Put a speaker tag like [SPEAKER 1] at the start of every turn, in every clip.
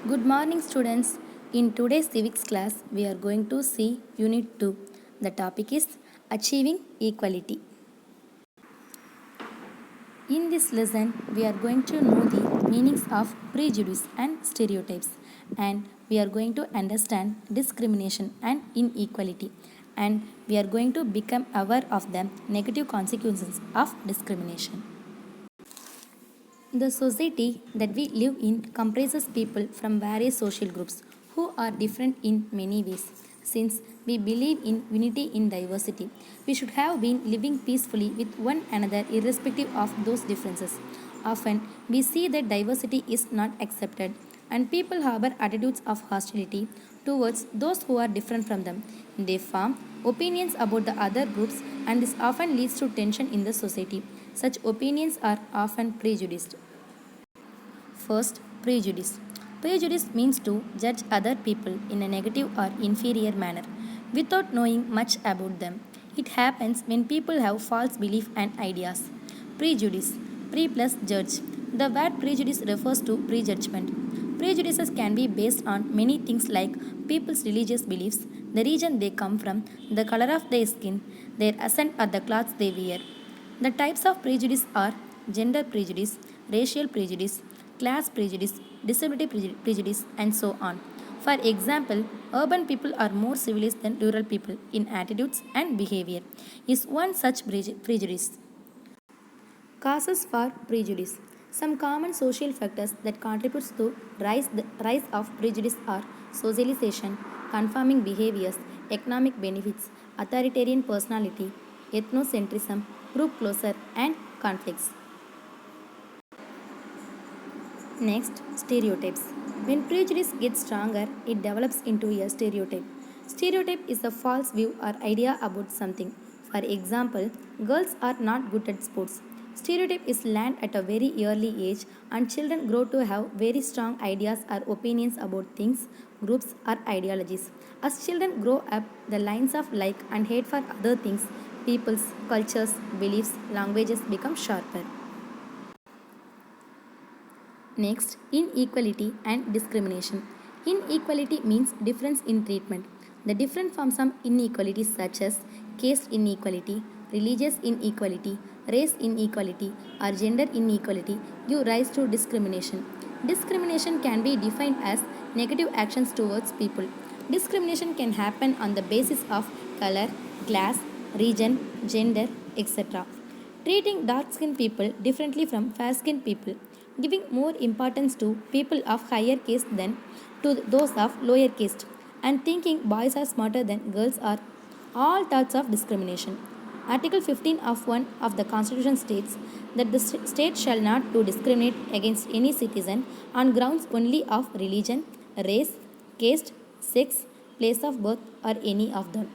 [SPEAKER 1] Good morning, students. In today's civics class, we are going to see Unit 2. The topic is Achieving Equality. In this lesson, we are going to know the meanings of prejudice and stereotypes, and we are going to understand discrimination and inequality, and we are going to become aware of the negative consequences of discrimination. The society that we live in comprises people from various social groups who are different in many ways. Since we believe in unity in diversity, we should have been living peacefully with one another irrespective of those differences. Often, we see that diversity is not accepted, and people harbor attitudes of hostility towards those who are different from them. They form opinions about the other groups, and this often leads to tension in the society. Such opinions are often prejudiced. First, prejudice. Prejudice means to judge other people in a negative or inferior manner without knowing much about them. It happens when people have false beliefs and ideas. Prejudice. Pre plus judge. The word prejudice refers to prejudgment. Prejudices can be based on many things like people's religious beliefs, the region they come from, the color of their skin, their accent, or the clothes they wear. The types of prejudice are gender prejudice, racial prejudice, class prejudice, disability prejudice, and so on. For example, urban people are more civilized than rural people in attitudes and behavior, is one such prejudice. Causes for prejudice. Some common social factors that contributes to the rise of prejudice are socialization, conforming behaviors, economic benefits, authoritarian personality, ethnocentrism, group closure, and conflicts. Next, stereotypes. When prejudice gets stronger, it develops into a stereotype. Stereotype is a false view or idea about something. For example, girls are not good at sports. Stereotype is learned at a very early age, and children grow to have very strong ideas or opinions about things, groups, or ideologies. As children grow up, the lines of like and hate for other things, peoples, cultures, beliefs, languages become sharper. Next, inequality and discrimination. Inequality means difference in treatment. The different forms of inequality such as caste inequality, religious inequality, race inequality, or gender inequality give rise to discrimination. Discrimination can be defined as negative actions towards people. Discrimination can happen on the basis of color, class, region, gender, etc. Treating dark skinned people differently from fair skinned people, giving more importance to people of higher caste than to those of lower caste, and thinking boys are smarter than girls are all types of discrimination. Article 15 of 1 of the Constitution states that the state shall not to discriminate against any citizen on grounds only of religion, race, caste, sex, place of birth, or any of them.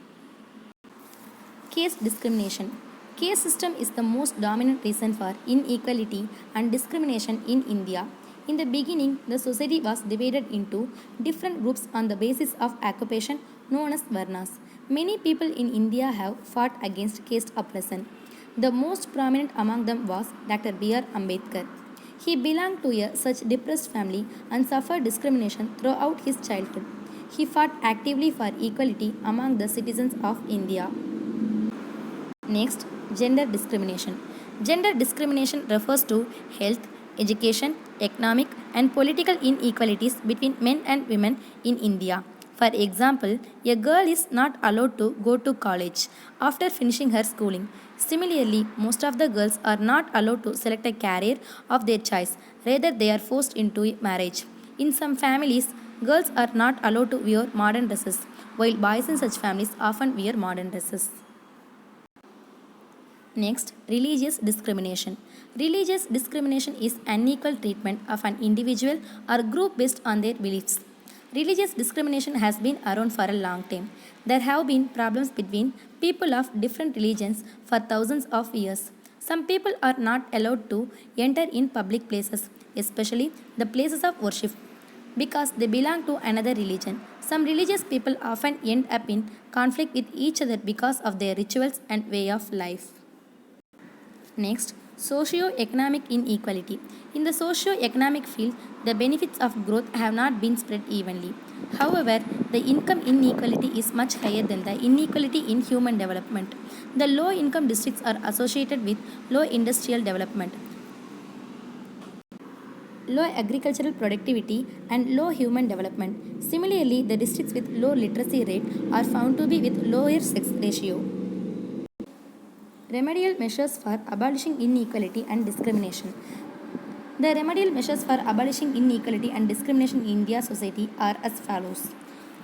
[SPEAKER 1] Caste discrimination. Caste system is the most dominant reason for inequality and discrimination in India. In the beginning, the society was divided into different groups on the basis of occupation known as Varnas. Many people in India have fought against caste oppression. The most prominent among them was Dr. B.R. Ambedkar. He belonged to a such depressed family and suffered discrimination throughout his childhood. He fought actively for equality among the citizens of India. Next, gender discrimination. Gender discrimination refers to health, education, economic, and political inequalities between men and women in India. For example, a girl is not allowed to go to college after finishing her schooling. Similarly, most of the girls are not allowed to select a career of their choice, rather, they are forced into marriage. In some families, girls are not allowed to wear modern dresses, while boys in such families often wear modern dresses. Next, religious discrimination. Religious discrimination is unequal treatment of an individual or group based on their beliefs. Religious discrimination has been around for a long time. There have been problems between people of different religions for thousands of years. Some people are not allowed to enter in public places, especially the places of worship, because they belong to another religion. Some religious people often end up in conflict with each other because of their rituals and way of life. Next, Socio-economic inequality. In the socio-economic field, the benefits of growth have not been spread evenly. However, the income inequality is much higher than the inequality in human development. The low income districts are associated with low industrial development, low agricultural productivity, and low human development. Similarly, the districts with low literacy rate are found to be with lower sex ratio. Remedial measures for abolishing inequality and discrimination. The remedial measures for abolishing inequality and discrimination in India's society are as follows.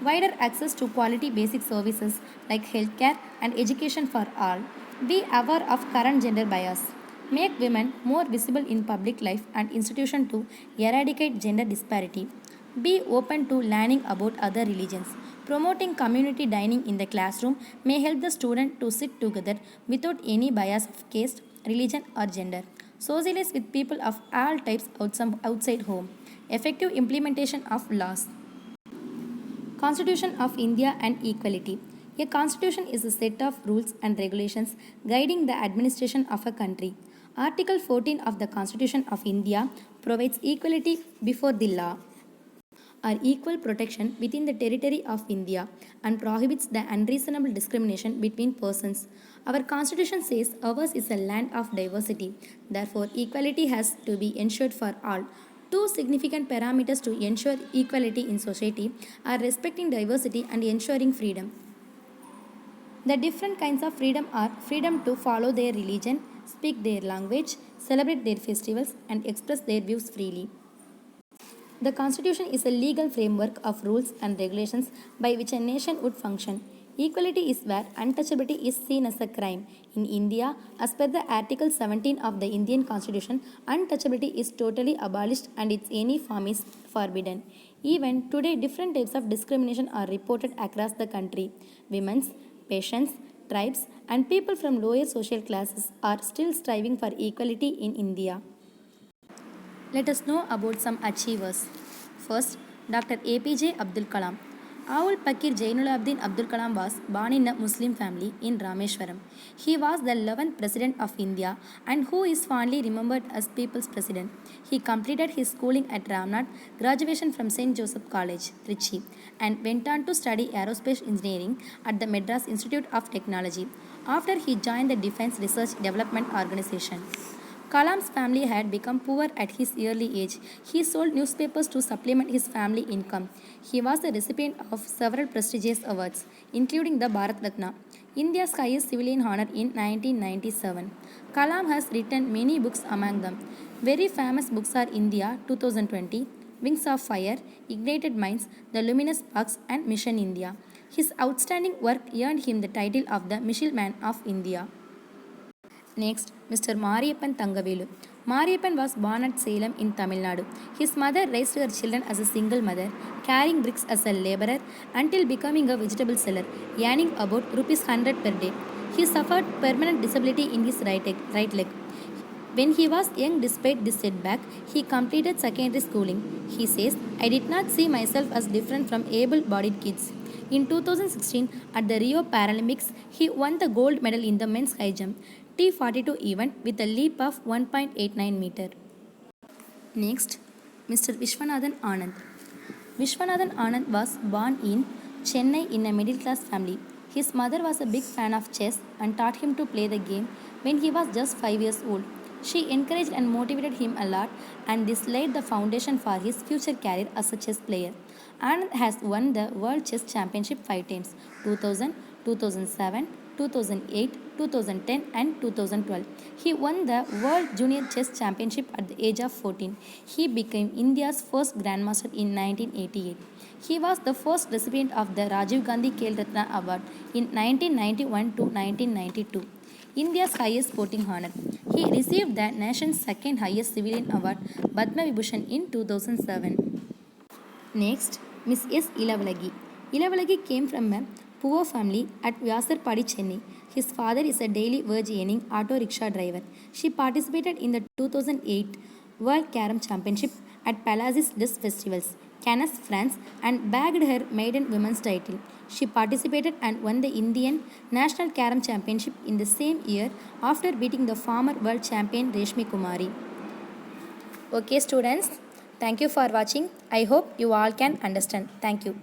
[SPEAKER 1] Wider access to quality basic services like healthcare and education for all. Be aware of current gender bias. Make women more visible in public life and institution to eradicate gender disparity. Be open to learning about other religions. Promoting community dining in the classroom may help the student to sit together without any bias of caste, religion, or gender. Socialize with people of all types outside home. Effective implementation of laws. Constitution of India and Equality. A constitution is a set of rules and regulations guiding the administration of a country. Article 14 of the Constitution of India provides equality before the law or equal protection within the territory of India and prohibits the unreasonable discrimination between persons. Our constitution says ours is a land of diversity, therefore, equality has to be ensured for all. Two significant parameters to ensure equality in society are respecting diversity and ensuring freedom. The different kinds of freedom are freedom to follow their religion, speak their language, celebrate their festivals, and express their views freely. The Constitution is a legal framework of rules and regulations by which a nation would function. Equality is where untouchability is seen as a crime. In India, as per the Article 17 of the Indian Constitution, untouchability is totally abolished and its any form is forbidden. Even today, different types of discrimination are reported across the country. Women's, patients, tribes, and people from lower social classes are still striving for equality in India. Let us know about some achievers. First, Dr. APJ Abdul Kalam. Awul Pakir Jainulabdin Abdul Kalam was born in a Muslim family in Rameshwaram. He was the 11th President of India and who is fondly remembered as People's President. He completed his schooling at Ramnath, graduation from St. Joseph College, Trichy, and went on to study aerospace engineering at the Madras Institute of Technology. After he joined the Defence Research Development Organization. Kalam's family had become poor at his early age. He sold newspapers to supplement his family income. He was the recipient of several prestigious awards, including the Bharat Ratna, India's highest civilian honor in 1997. Kalam has written many books, among them very famous books are India 2020, Wings of Fire, Ignited Minds, The Luminous Sparks, and Mission India. His outstanding work earned him the title of the Missile Man of India. Next, Mr. Mariyappan Thangavelu. Mariyappan was born at Salem in Tamil Nadu. His mother raised her children as a single mother, carrying bricks as a laborer until becoming a vegetable seller, earning about ₹100 per day. He suffered permanent disability in his right leg. When he was young, despite this setback, he completed secondary schooling. He says, I did not see myself as different from able-bodied kids. In 2016, at the Rio Paralympics, he won the gold medal in the men's high jump T42 event with a leap of 1.89 meter. Next, Mr. Vishwanathan Anand. Vishwanathan Anand was born in Chennai in a middle-class family. His mother was a big fan of chess and taught him to play the game when he was just 5 years old. She encouraged and motivated him a lot, and this laid the foundation for his future career as a chess player. Anand has won the World Chess Championship 5 times 2000, 2007, 2008, 2010, and 2012. He won the World Junior Chess Championship at the age of 14. He became India's first Grandmaster in 1988. He was the first recipient of the Rajiv Gandhi Khel Ratna Award in 1991 to 1992. India's highest sporting honor. He received the nation's second highest civilian award, Padma Vibhushan, in 2007. Next, Miss S. Ilavalagi. Ilavalagi came from a poor family at Vyasarpadi, Chennai. His father is a daily wage earning auto rickshaw driver. She participated in the 2008 World Carom Championship at Palace's Disc Festivals. Cannes, France, and bagged her maiden women's title. She participated and won the Indian National Carom Championship in the same year after beating the former world champion Reshmi Kumari. Okay, students, thank you for watching. I hope you all can understand. Thank you.